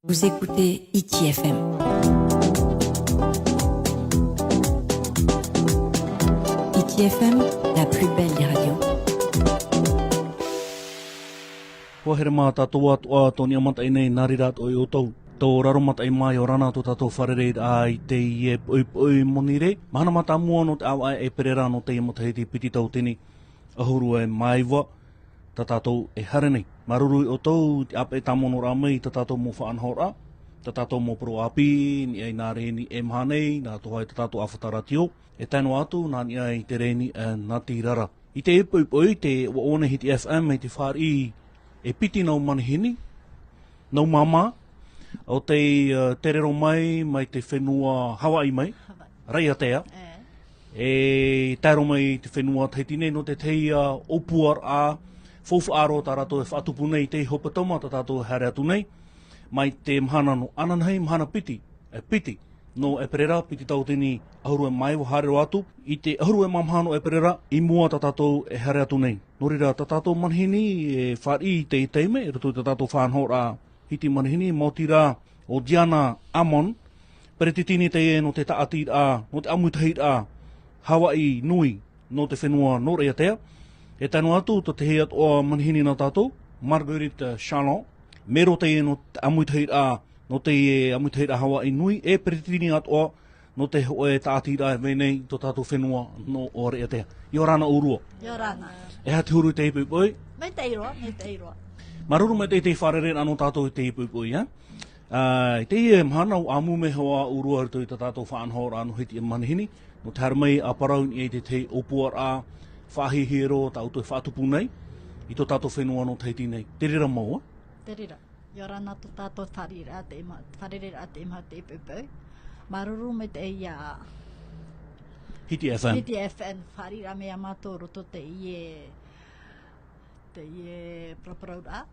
Vous écoutez ITFM. ITFM, la plus belle des radios. Ko here mā tātou atua tōni amata nei nāri rāt o i o tau. Tō raromata i mai o rana tō tātou wharereit ai te i e pui moni re. Mahana mata mua no te awa e perera no te imata hei te piti tau tini. Ahuru e maiwa, tā tātou e hare nei. Marurui o tau, te apa e tamono rā mai, tā tātou mō whaanhora. Tā tātou mō pro api, ni ai nā reni e mhanei, nā tohai tā tātou awhatara tio. E tēno atu, nā ni ai te reni nā tirara. I te e pui, te wa one hiti FM, te whāri e piti nau manihini, nau mama, o te terero mai te whenua Hawaii mai, Raiatea. E tēro mai te whenua teitine no te teia opuar a whauwhaaro tā rato e whaatupu nei te hopatoma tā tātou haere atu nei, mai te mhana no ananhei mhana piti, piti, no e perera, piti tau tini ahuru e mai wa harero atu, i te ahuru e mamhano e perera, i mua tā tātou e haere atu nei. Nō reira, tā tātou manihini e whāri i te teime, e rato tā tātou whanhora hiti manihini, mautira o Diana Amon, pere te tini te e no te taati a, no te amutahi a, Hawaii nui no te whenua no Raiatea. E tēnu atu, te hei atoa manihini nā tātou, Marguerite Chalon, mero te e no te amutahi a, no te amutahi a Hawaii nui, e pere te tini atoa no te hoe taati a e venei to tātou whenua no o Raiatea. Iorana urua. Iorana. E ha te huru te ipupui. Me te iroa, me te iroa. Maruru me te wharere anō tātou te ipupui, ha? Te e mhana o amu me hoa urua rutu i tā tātou whaanhora anu hiti e manihini, no te haramei a paraun i te opuar a whahihiro ta uto e whaatupu nei, i tō tātou whenua no teiti nei. Te rira maua? Te rira. Iorana tō tātou wharere a te ima te ipupui. Maruru me te ia... Hiti FM. Hiti FM, wharira mea mātou roto te ie propraud a.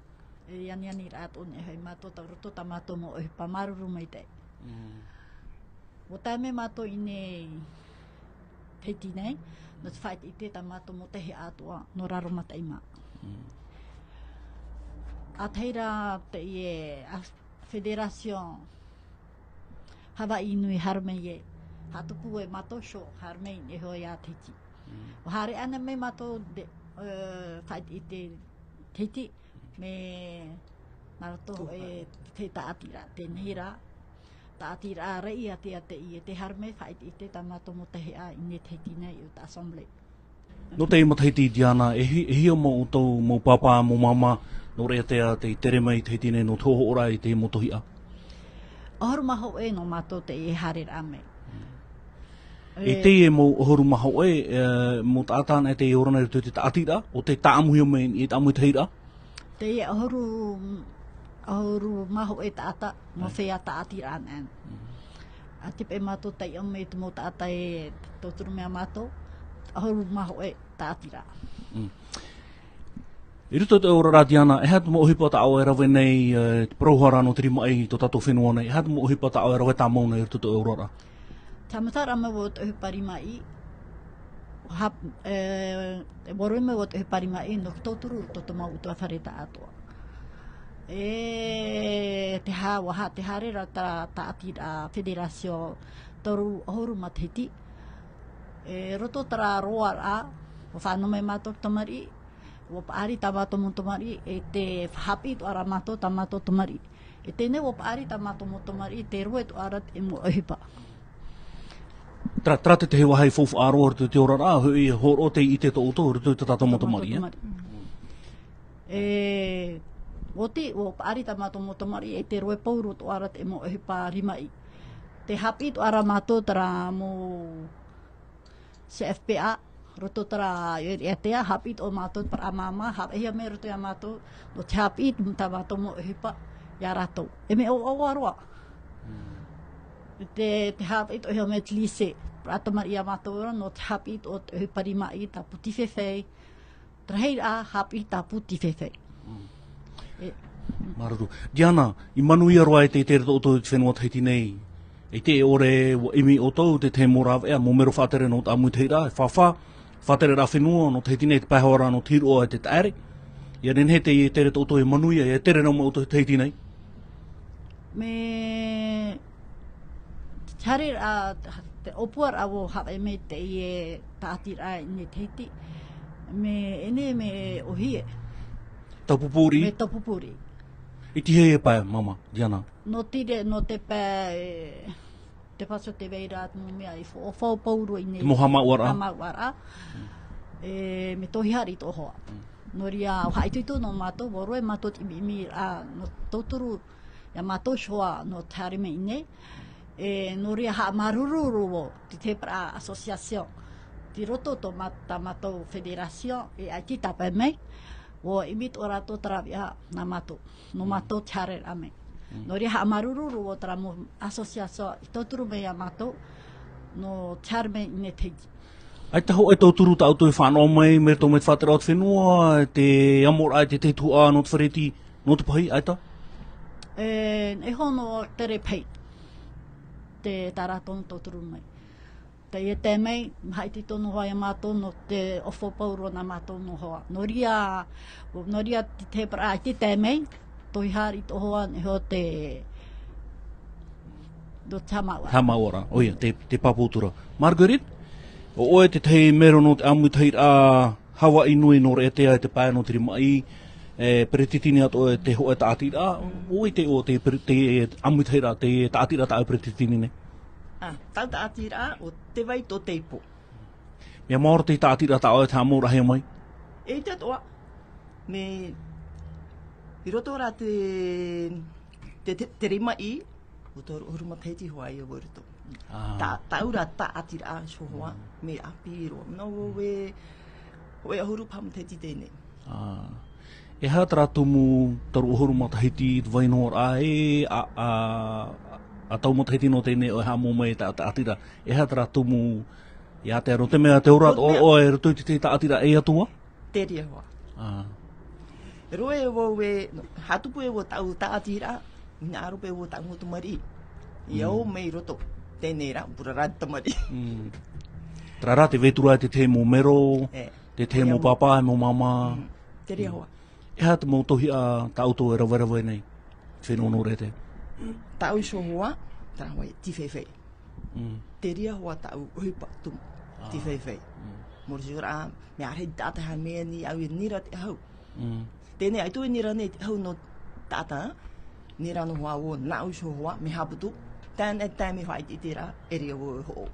E ani rāt o ne hei mātou ta roto ta mātou mo ohipa maruru mai te. O taime mātou i nei teiti nei, no te whait i te ta mātou mo tehi ātua no raromata i mā. A teira te ie Federation Hawaii Nui Harmei e hatupu e mātou sho Harmei e hoi a teiti. O hare ana me mātou whait i te teiti, me marato e te taatira, te nehira, taatira rei a te i e te harme whait i te tamato mo te hea i ne te tine i o ta assembly. No te imatahiti Diana, e hio mo utou mo papa, mo mama, no Raiatea te tere mai te tine no toho ora i te motohia? Ohoru maho e no mato te e hare rame. E te e mo ohoru maho e, mo tātāna e te orana i te taatira, o te taamuhio mai i te amutahira? Te e ohoru maho e taata, mo whea taatira anan. A tipe mato te ome te mo taata e tōturu mea mato, ohoru maho e taatira. I ruto te ora Diana, e hatu mo ohipa ta au e rawe nei te prohara no tirima ai tō tātou whenua nei, e hatu mo ohipa ta au e rawe tā mauna i ruto te ora. Tamatara me wo te ohipa rimai, waro me wo te ohipa rimai, no tōturu ruto te mau utua whareta atua. E te hawa, te harera taati a Federation toru ohoru matahiti, e roto tara roa a, o whanome mato tomari, o paari tamato mo tomari, e te hapi to ara mato tamato tomari. E tene o paari tamato mo tomari, te roe to ara e mo ohipa. Tra te hewa hei fofu aro te ora rā, hui horo te i te tō oto, rutu te tātou motomari, o paari tamato mo tomari, e te roe pauru to ara te mo ohipa rimai. Te hapi to ara mato tara mo CFPA, roto tara Raiatea, hapi to mato para mama, hea me roto ya mato, no te hapi to mato mo ohipa, ya rato. E me o aroa. Te hapi to hea me tlise, prato maria mato ora, no te hapi to ohipa rimai, ta puti whewhei, trahei a hapi ta puti whewhei. Maruru. Diana, i manu ia roa e te tere tō te whenua teiti nei, e te ore wa imi o tau te te morawe ea, mo mero whatere no te amuteira, e whawha, whatere ra whenua no teiti nei te pahora no tiro e te taere, ia nen he te tere tō e manuia, e tere no mo o teiti nei. me charir a te opor avo have me te e tatir a ni teti me ene me ohie Taupupuri, me topupuri i tihe e pai, mama, Diana. no tire no te pa te paso te veira mo mea i fo pauru i nei Te mohama wara. wara me tohi hari to hoa no ria o haituitu no mato woro e mato ti mi a no toturu ya mato shoa no tari me ine no ria ha marururu wo te pra association ti roto to mata mato federación e aqui ta pa me o imit orato travia na mato no mato tare ame no ria ha marururu wo tramo association toturu me ya mato no charme ine teji Ai taho e tau turu tau tui whanau mai, me tau me whatera o te whenua, te amor ai te tua no te whareti, no te pahi, ai ta? E hono tere pei, te taraton toturu mai. Te e te mei, hai te tono hoa e mātou no te ofo pauro na mātou no hoa. No ria te pra ai te mei, toi hari to hoa ne ho te do tamawara. Tamawara, oia, te paputura. Margaret? O oe te tei mero no te amu tei a Hawaii nui no re te ai te pae no te rimai, peretitini ato e te hoa ta atira, oi te o te amu tei ra, te ta atira ta au peretitini ne. Tau ta atira o te vai to teipo. Mea maora te ta atira ta au e te amora hea mai. E te toa, me i roto ra te rimai, o tō uruma teiti hoa i o waruto. Taura ta atira so hoa, me api ro. No we ahuru pam teiti tēnei. E hea tara tumu taru ohuru matahiti tu vainoor a tau matahiti no tēnei o hea mō mai ta atira. E hea tara tumu i a te aro te mea te ora o e rutui te ta atira e atua? Te ria hoa. Roe wo we hatupu e wo tau ta atira, mina arupe wo tau motu mari. Iau mei roto. Tēnei rā, pura rā tamari. Tra rā te vetura te te mō mero, te te mō papa e mō mama. Te ria hoa. E hea te mō tohi a tauto e rawarawai nei, whenono re te. Tau so hoa, tara hoa e tifewhei. Te ria hoa tau uhipa tumu, tifewhei. Mori rā, me arhei tāta ha mea ni au e nira te hau. Tēnei ai tu e nira nei te hau no tāta, nira no hoa o nau so hoa, me haputu. Tēn e tēmi whai ti tira, e ria wo e ho.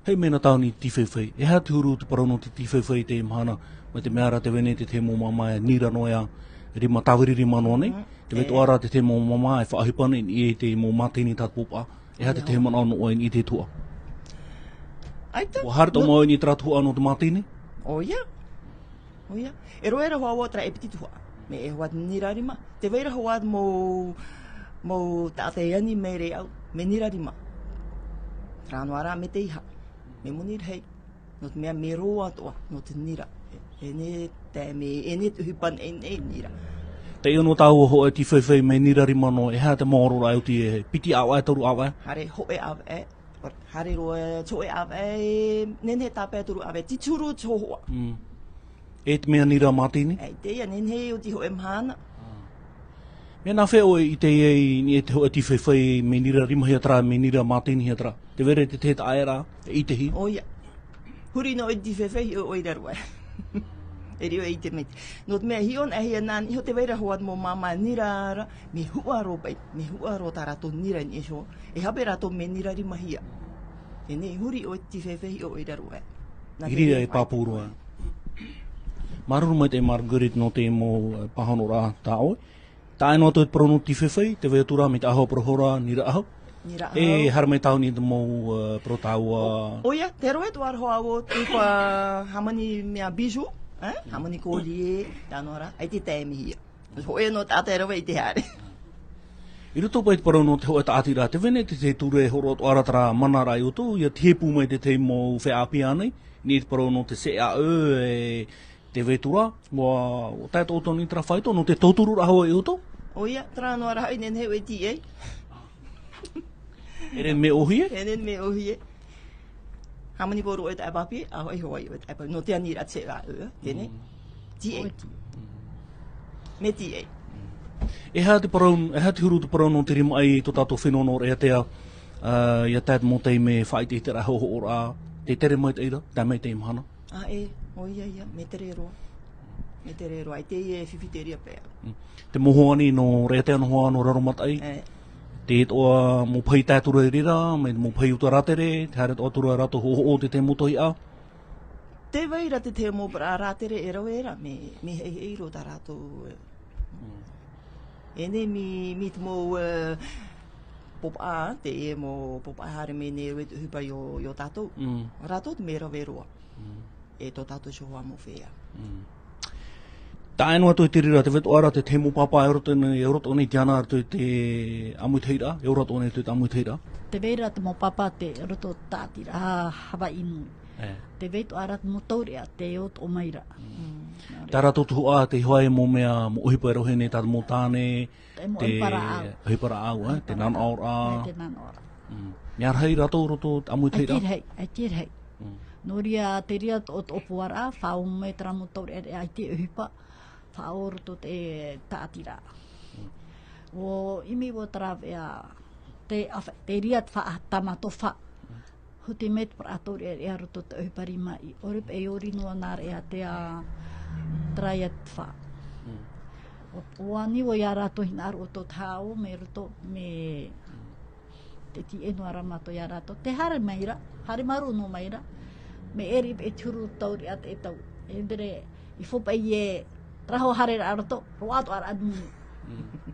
Hei mena tau ni tifewhei. E hea te huru te parano te tifewhei te imahana, mai te meara te wene te te mō mama e nira noea rima tawiri rima no nei. Te vetu ara te te mō mama e whaahipane i e te mō matini tātpopa. E hea te te mana no oe i te tua. Aita? O harta mo ni tratua no te matini? Oia. Oia. E roera hoa o tra e petitu hoa. Me e hoa nira rima. Te veira hoa mo tātai ani me rei au, me nira rima. Rāno ara me te iha, me munir hei, no te mea me roa toa, no te nira. E ne te me, e ne tuhipan e nira. Te iono tau ho e tifewhei me nira rima no, e hea te maoro rai o ti e piti au ai, toru au ai? Hare ho e au e, hare roe cho e au e, nene tāpea toru au e, tituru cho hoa. E te mea nira matini? E te ia, nene o ti ho e mhana. Mea nā wheo i te ei ni e te hoa tifewhei me nira rima hea tra, me nira matini hea tra. Te vere te te aera, e i te hi? Oia. Huri no i tifewhei o oira rua. E rio e i te meti. No te mea hion e hea nāni, iho te veira hoat mō mama nira ara, me hua ro pai, me hua ro tā rato nira ni e sho, e hape rato me nira rima hia. E nei huri o i tifewhei o oira rua. Iria e pāpūrua. Maruru mai te Margaret no te mō pahano rā tā oi. Tā e no te prono tifewhei, te veatura me te aho prohora nira aho. Nira aho. E haramai tau ni te mō pro tāua. Oia, te roe tu arho awo, tupa hamani mea bisu, hamani kōri e, tāno ara, ai te tēmi hia. Hoi no tāta e rawa i te hare. I ruto pai te parono te hoa tātira, te vene te ture horo o aratara manarai o tō, ia te hepu mai te te mō whea api anei, ni te parono te se a e te vetura, o tai tō ni tra whaito, no te tōturu rahoa i o tō. Oia, trāno ara hau, nen heu e ti ei. Eren me ohie? Enen me ohie. Hamani poru o e tai papi, aho i hoa i o e tai papi. No te anira tse rā ua, tēne. Ti ei. Me ti ei. E hea te huru te parau no te rima ai tō tātou whenonor e tea ia tēt mō tei me whai te tera hoho ora te tere mai te ira, tā mai te imahana. Ia, me te re roa. Me te re roa, ai te e whiwhiteria pēr. Te mohoani no rea tea no hoa no raromatai. Te toa mō pai tātura i rira, me mō pai uta ratere, te haere toa tura rato hoho o te motohi a. Te waira te te mō pra ratere e rau era, me hei ro tā rato. Ene mi te mō popa, te e mō popa haere me ne roi te hupa yo tātou. Rato te me rau e roa. E tō tātou shohoa mō whea. Tā enu atu i te rira, te wetu ara te te mō papa e roto nei te ana atu te amuiteira, e roto nei te amuiteira. Te weira te mō papa te roto tātira, hawa inu. Te wetu ara te mō taurea, te ot o maira. Tā rato tuhu a te hoa e mō mea mō uhipa e rohe nei tātu mō tāne, te uhipara au, te nan aora. Te nan aora. Ngar hei rato roto amuiteira? Ai tirhei. Noria te ria o te opuara, whao me tera mō taurea e ai te uhipa, whao roto te tātira. O imi o tarawea, te ria te wha tamato wha. Huti me te paratoria e roto te uhipari mai. Orip e ori noa nāre ea te a traia te wha. O ani o ia rato hina aru o tō tāo me roto me te ti enu aramato ia rato. Te hare maira, hare maru no maira. Me erip e turu tauri at e tau. E ndere i whopa i e traho hare rato, roato ar adu.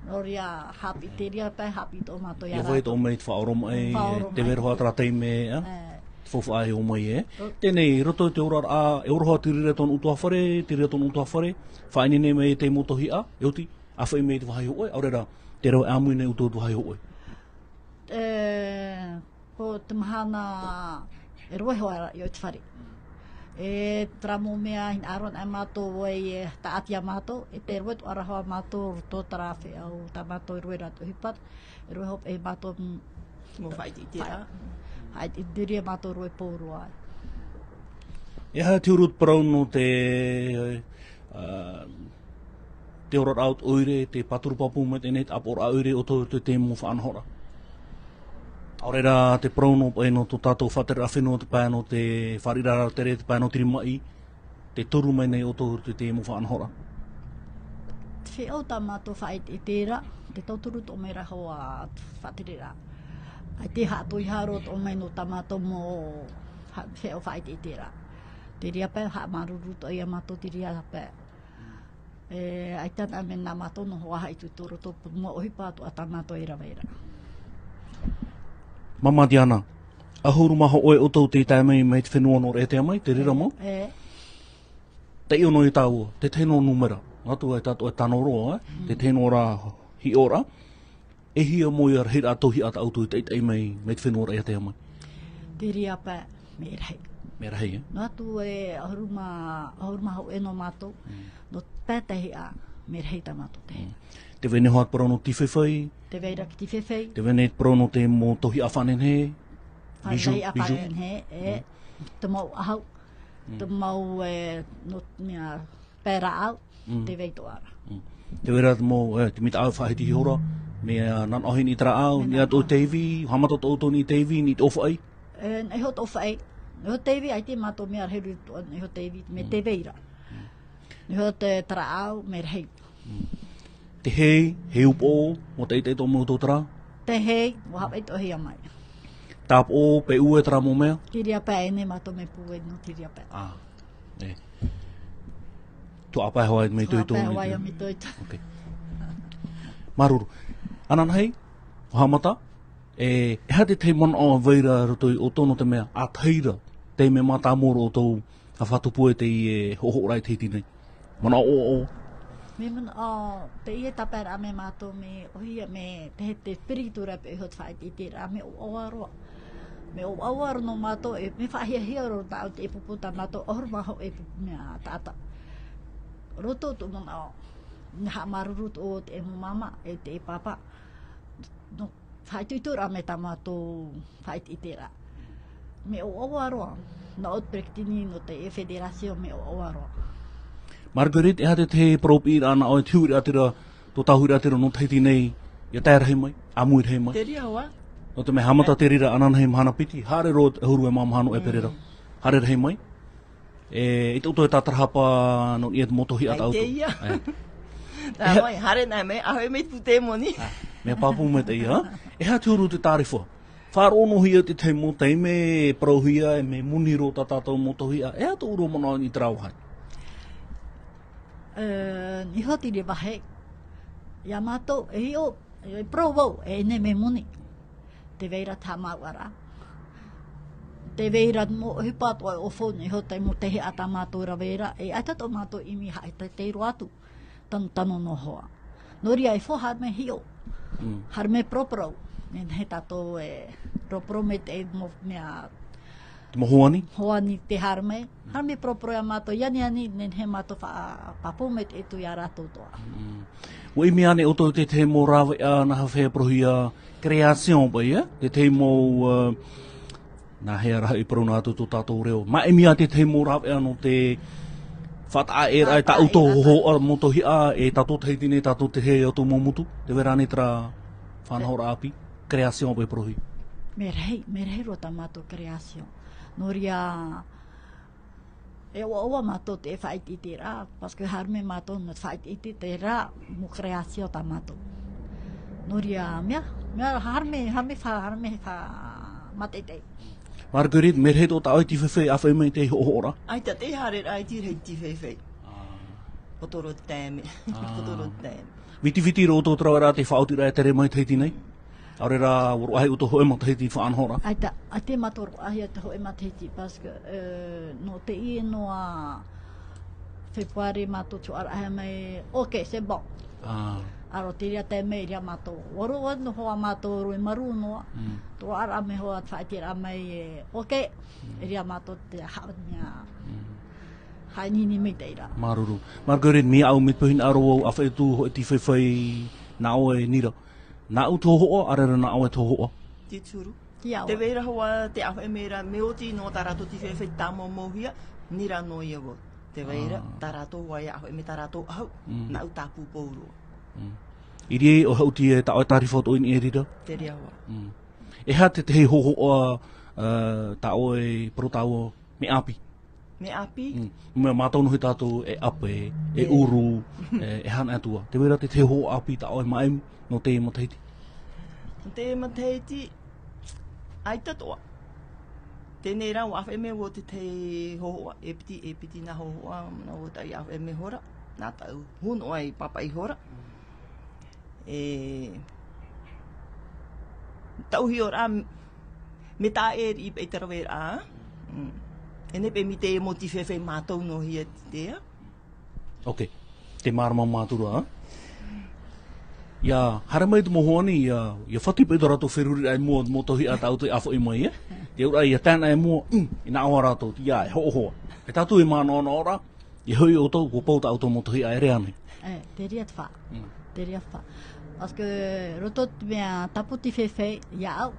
Noria hapi te ria pai hapi tō mato ia rato. Ia wai tō mei te whaoroma e, te veroha tratei me, whawha ai o mai e. Tēnei, roto te ora a, e oroha te rira tōn utua whare, te rira tōn utua whare, whaini nei mei te motohi a, e oti, a whai mei te wahai hooi, aurera, te rau āmui nei utua wahai hooi. Ko te mahana, e roe hoa i o te whare. E tramo mea hin aron ai mātou e ta ati a mātou, e te roe tu arahoa mātou roto tarawhi au ta mātou e roe rato hipat, e roe hop e mātou mō whai ti tira. Hai te diria mātou roe pōroa ai. E hea te urut parau no te ora out oire, te paturu papu me te net apor a oire o tō te mo whaanhora. Aurera te prono e no tō tātou whatera whenua te pāno te wharirara tere te pāno tirimai, te toru mai nei o tō te mo whaanhora. Te whi au tā mātou whai te tērā, te tauturu tō mei raho a whatirera. Ai te hātou i haro tō mei no tā mātou mō whi au whai te tērā. Te ria pēr haa maruru tō ia mātou te ria pēr. Ai tāna me nā mātou no hoa hai tutoro tō mō ohipātu a tā mātou e raweira. Mama Diana, ahuru maho oe o tau te taimei mei te whenua nor e te amai, te rira mo? Te iono i tāua, te tēno numera, atu ai tātou e tano roa, te tēno rā hi ora, e hia mo i ar hira atohi ata autu i te taimei mei te whenua e te amai. Te ria pā, me rei. Me rei, No atu e ahuru maho e no mātou, no pētahi a me rei tā mātou te. Te wene hoat parono tifewhai. Te veira ki tifewhai. Te wene parono te mo tohi a whanenhe. Whanenhe a whanenhe, te mau ahau. Te mau no mea pēra au, te veito ara. Te wera te mo, te mita au whahiti hora, mea nan ohin i tara au, ni ato teivi, hamatot o toni teivi, ni te ofa ai? E hot ofa ai. E hot teivi, ai te mato mea heru e hot teivi, me te veira. E hot tara au, me rei. Te hei, hei upo, mo te tō mo tō tara? Te hei, mo hapa i tohi a mai. Tāp o, pe ue tara mo mea? Tiria pē, ene mato me pūe no tiria pē. Tu apai hawai me tui tō. Tu apai hawai me tui tō. Ok. Maruru. Anan hei, o hamata, e hate te mana o veira rutoi o tono te mea, a teira, te me mata moro o tō, a whatupu e te i hoho rai te tinei. Mana o. Me mana te ie tapera me mātou me ohia me te te piritura pe hot whai te tera me o aroa. Me o aroa no mātou e me whahia hia ro tau te epuputa mātou ohur maho e mea tata. Roto tu mana o ha marurut o te emu mama e te papa. No whai tuitura me ta mātou whai te tera. Me o aroa. Na ot prektini no te e federasio me o aroa. Margaret, e hate te propi rana o e tiuri atira tō tahuri atero no teiti nei, ia tēra hei mai, amuir hei mai. Te ria hoa. No te mea hamata te rira anana hei mahana piti, haere ro e huru e mamahano e perera. Haere hei mai. I te uto e tātarahapa no i e motohi ata auto. Ai te ia. Tā mai, hare nai mei, ahoe mei pute moni. Mea papu me te ia. E ha tūru te tārifua. Whārono hia te teimo, te me prohia, e me muniro ta tātou motohia. E ha tūro mana ni te rauhai. Ni hoti re wahe. Ia mātou, e hio, e provou, e ne me muni. Te veira tā mauara. Te veira mo hipato ai ofo ni hoti mo te he ata mātou ra veira. E ai tato mātou imi hae te teiro atu. Tano no hoa. Nori ai fo har me hio. Har me propro. Nen he tato e propro me te mo mea Te mo hoani? hoani te har me. Har me propro ia mātou. Yani ani nen he mātou papu me te etu ia rātou toa. Ui mea ne oto te te mo rawe a na hawhea prohia creation pa ia. Te te mo na hea raha i paruna atu tō tātou reo. Ma e mea te mo rawe a no te whata e rai ta uto ho motohi a e tato te heitine tato te hea o tō momutu. Te werane tra whanahora api. Creation pa prohi. Me rei ro ta mātou creation. Nori a e oa mātou te whait i te rā. Paske har me mātou na whait i te rā mo creation ta mātou. Nori a mea har me wha matete. Marguerite, me rei tō ta ai ti whewhe a whai mai te hohora. Ai ta te hare ai ti rei ti whewhei. Potoro tēme. Potoro tēme. Viti ro tō trawara te whaoti rai tere mai teiti nei. Aure rā waro ahi uto hoe ma teiti whaanhora. Ai te matoro ahi te hoe matete. Paske no te i noa Februari mātou tu ara ahi mai. Ok, c'est bon. Aro te ria te mei ria mātou. Waro anu hoa mātou roi maru noa. Tō ara me hoa whai te ra mai e ok. Ria mātou te hawania. Hai nini mei te ira. Maruru. Marguerite, mea au mit puhin aro au awhai tu hoi ti whaiwhai na o e nira. Na au tō hoa, arera na au e tō hoa. Te turu. Ki awa. Te veira hoa te aho e mera meoti no tarato ti whewhai tamo mohia. Nira no ia wo. Te veira, tarato wai aho e me tarato au. Na au tapu pouro. Iri e o hauti e ta o tarifot o ini e rira. Te ria hoa. E ha te hei hoho o ta o e protao me api. Me api. Me mātou nohi tātou e ape, e uru, e hana atua. Te wera te hoho api ta o e maem no te mataiti. Te mataiti, ai tatoa. Tēnei rau awhe me wo te hohoa, e piti na hohoa, na wo tai awhe me hora. Nā tau huno ai papai hora. Tauhi ora me tā e i pei tarawe a. E ne pe mi te mo ti whewhai mātou no hia tea. Ok, te marama mātura, a? Ia, hara mai tu mohoani, ia whati pei rato wheruri ai mua motohi a tau te awho i mai, e? Te ura ia tēnā e mua, ina awa rato, ia e hoa. E tātu e māna ona ora, i hui o tau, ko pauta auto motohi a ere ane. Te ria te wha. Te ria wha. Paske roto te mea tapu ti whewhai, ia au.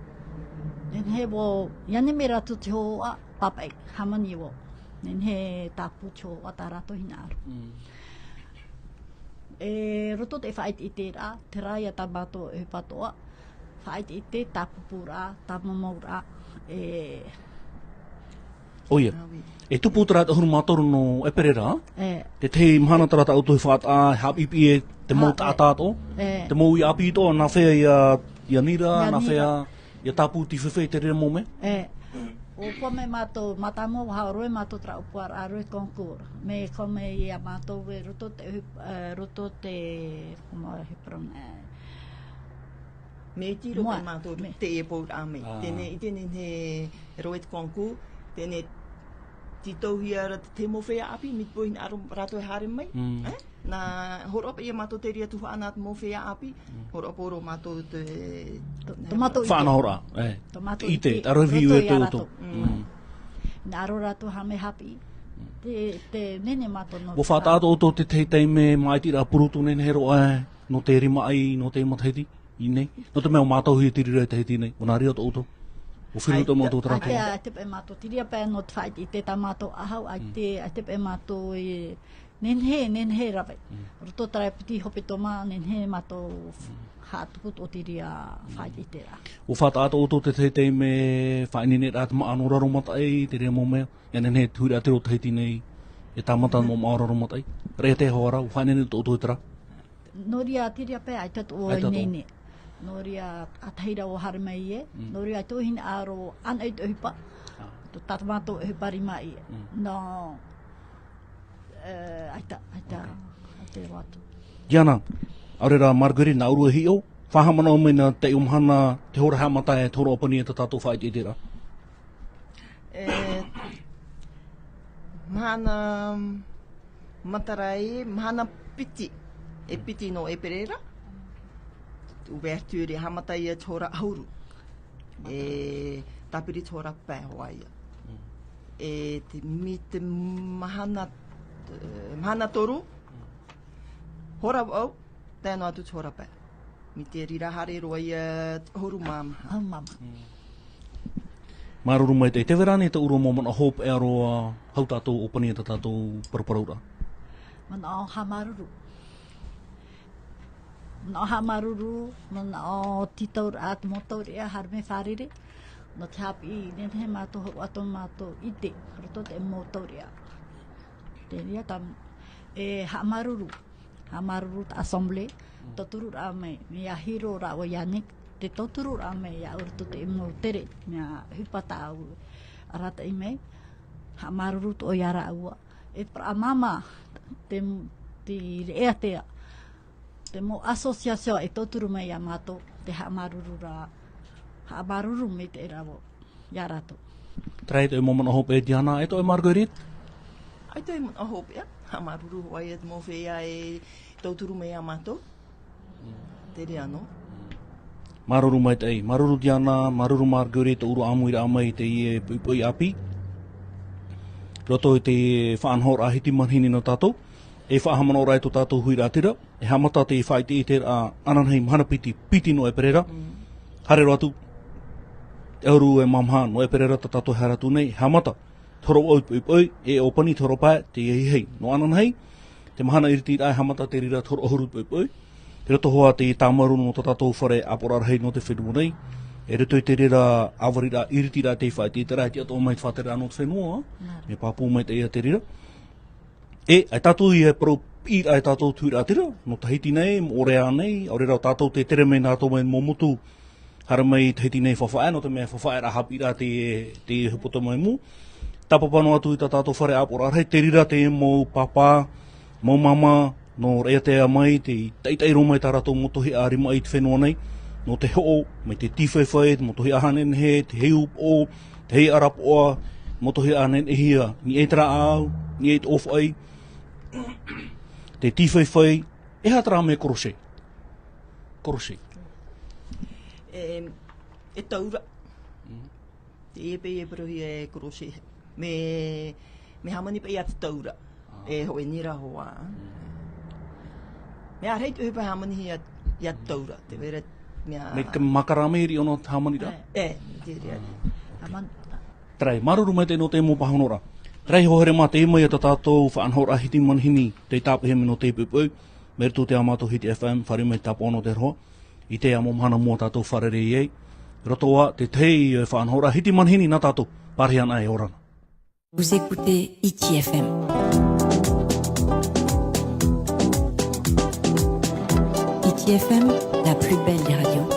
Nen he wo, iane me rato te hoa, papai, hamani wo. Nen he tapu te hoa ta rato hina aru. Roto te whait i te rā, te rāia ta mātou e patoa. Whait i te tapu pūrā, ta mamaura. Oia, e tupu tara te huru mātoru no e perera, te te mhana tara ta auto i whaata, hapipi e te mou tātāto, te mou i api ito, nā whea ia nira, nā whea ia tapu ti whewhai te rere mō me? O kua me mātou, matamo haoroe mātou tra upuar aroe konkur. Me kome ia mātou e roto te, kuma hepron, Me tiro pe mātou te e pou ame. Tēne he roet konkur, tēne titau hia te mo whea api, mit pohin aro rato e hare mai. Nā horopa ia mātou te ria tuha ana mo whea api, horopa oro mātou te... Whanahora, ite, arohi ue te uto. Nā aro rato hame hapi, te nene mātou no... Wo whātāto oto te teitei me maitira purutu nene hero ai, no te rima ai, no te mataiti, i nei. No te mea mātou hui tiri rei te heti nei, o nā ria to uto. O whiru te mātou tarato. Ai te pe mātou, tiria pe no te whait i te tā mātou ahau, ai te pe mātou nenhe rawe. Roto trai piti hope toma nenhe mato hatuput o tiria whai i te ra. O whata ato oto te me whainene rāt maano raro matai, te rea mo mea, ianen he tuira te rota heiti nei, e tāmata mo maaro matai. Rea te hoara, o whainene to oto tera. Noria tiria pe ai tatu o nene. Noria ataira o harmei e, noria ai tohine aro an ai te hipa, to tatamato e hipari mai e. No, aita watu. Iana, aurera Marguerite na urua hi o, whahamana o mena te umhana, te hora hamata e toro opani e te tātou whai te tera. Mahana matarai, mahana piti. E piti no e perera. Uverture hamata ia tora auru. E tapiri tora pē hoa ia. E te mi te mahana toru. Hora au, tēnā atu tora pē. Mi te rirahare roa ia horu mama. Mama. Maruru mai te werane te uro momona hope e aroa hau tātou opani e te tātou paraparaura. Mana o hamaruru. Mana o hamaruru, mana o titaur at motaur ea harme wharere. No te hapi i nenhe mātou hau ato mātou ite, roto te motaur ea. Te rea tam e hamaruru. Hamaruru ta assemble, toturu ra me, mea hiro ra o Yannick, te toturu ra me ia urto te motere, mea hupata au arata i me, hamaruru o iara aua. E pra mama, te rea tea, te mo asociacio e toturu me ia mātou, te hamaruru ra, hamaruru me te rao, ia rato. Trai te momona hope e Diana, e toi Marguerite? Ai te a hope ea, hamaruru hoa ia te mo whea e tauturu me ia mātou. Te rea no. Maruru mai te ei, maruru Diana, maruru Marguerite, uru amuira amai te i e pui api. Roto i te whaanhor a hiti manhini no tātou. E whaahamana ora e to tātou hui rā tira. E hamata te whai te i te a ananhei manapiti piti no e perera. Hare ro atu. E auru e mamha no e perera ta tātou haratu nei. Hamata. Toro oi pui pui. E opani toro pae te hei hei. No ananhei. Te mahana iriti ai hamata te rira toro ohuru pui pui. Te roto hoa te tāmaru no ta tātou whare aporarhei no te whenua nei. E rito i te rira awarira iriti rā te whai te tera. Te ato mai te whatera anō te whenua. Me pāpū mai te ia te rira. E, ai tātou i e pro ir ai tātou tūra tira, no tahiti nei, o rea nei, au rera o tātou te tere mei nātou mei momutu, hara mei tahiti nei whawhae, no te mea whawhae ra hapi rā te hupoto mai mu. Tapapano atu i tā tātou whare apora, rei te rira te mō papa, mō mama, no rea te mai, te teitei mai tā rātou motohi āri mai te whenua nei, no te ho'o, mai te tīwhaiwhai, motohi ahanen he, te hei upo, te hei arapoa, motohi ahanen ehia, ni e tera au, ni e te ofai, te tīwhaiwhai, e hatra me koroshe. Koroshe. E taura. Te epe e perohi e koroshe. Me hamani pe ia te taura. E hoe nira hoa. Me a reitu hupa hamani ia te taura. Te vera mea... Me ka makarame iri ono te hamani ra? Te rea. Trai, maruru mai te no te mō pahanora. Rei hohere mā te imai a ta tātou whaanhora hiti manhini te tāpehe mino te pupui. Meritu te amātou hiti FM, whare mai tāpo ono te roa. I te amo mhana mua tātou wharere i ei. Rotoa te tei whaanhora hiti manhini nā tātou. Pariana e orana. Vous écoutez ITFM. ITFM, la plus belle des radios.